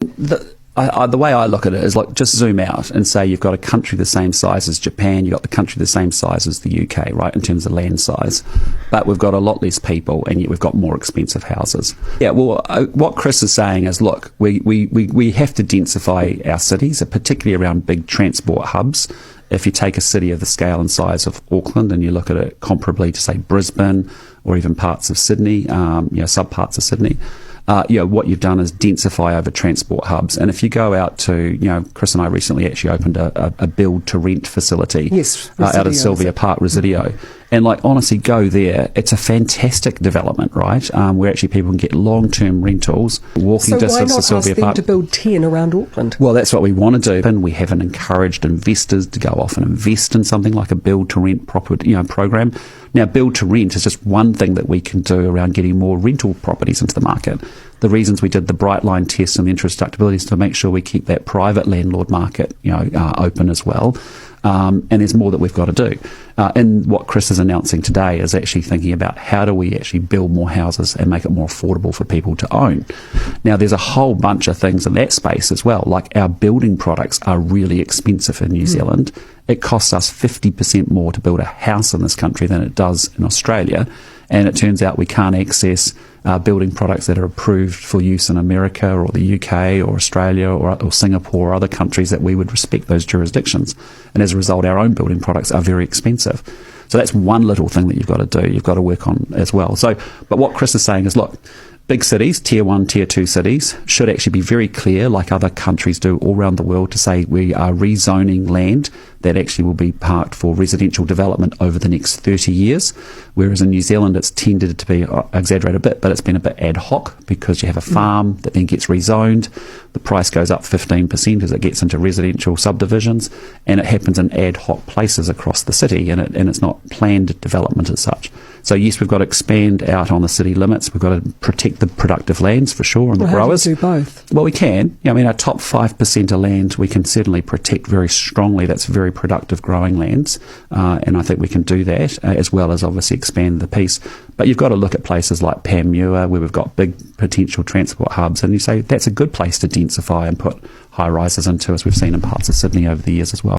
The way I look at it is like, just zoom out and say you've got a country the same size as Japan, you've got the country the same size as the UK, right, in terms of land size, but we've got a lot less people and yet we've got more expensive houses. Yeah, well, what Chris is saying is, look, we have to densify our cities, particularly around big transport hubs. If you take a city of the scale and size of Auckland and you look at it comparably to, say, Brisbane or even parts of Sydney, subparts of Sydney, what you've done is densify over transport hubs. And if you go out to, Chris and I recently actually opened a build-to-rent facility out of Sylvia Park, Residio. And honestly, go there. It's a fantastic development, right? Where actually people can get long-term rentals, walking distance to Sylvia Park. So why not ask them to build 10 around Auckland? Well, that's what we want to do. And we haven't encouraged investors to go off and invest in something like a build-to-rent program. Now, build-to-rent is just one thing that we can do around getting more rental properties into the market. The reasons we did the Bright Line test and the interest deductibility is to make sure we keep that private landlord market, open as well. And there's more that we've got to do. And what Chris is announcing today is actually thinking about how do we actually build more houses and make it more affordable for people to own. Now, there's a whole bunch of things in that space as well. Like, our building products are really expensive in New Zealand. It costs us 50% more to build a house in this country than it does in Australia. And it turns out we can't access building products that are approved for use in America or the UK or Australia or Singapore or other countries that we would respect those jurisdictions. And as a result, our own building products are very expensive. So that's one little thing that you've got to do. You've got to work on as well. But what Chris is saying is, look, big cities, tier 1, tier 2 cities, should actually be very clear, like other countries do all around the world, to say we are rezoning land that actually will be parked for residential development over the next 30 years. Whereas in New Zealand, it's tended to be, I exaggerate a bit, but it's been a bit ad hoc, because you have a farm that then gets rezoned. The price goes up 15% as it gets into residential subdivisions, and it happens in ad hoc places across the city, and it's not planned development as such. So yes, we've got to expand out on the city limits. We've got to protect the productive lands for sure, and the growers. How do you do both? Well, we can. Our top 5% of land we can certainly protect very strongly. That's very productive growing lands, and I think we can do that, as well as obviously expand the piece. But you've got to look at places like Panmure, where we've got big potential transport hubs, and you say that's a good place to densify and put high rises into, as we've seen in parts of Sydney over the years as well.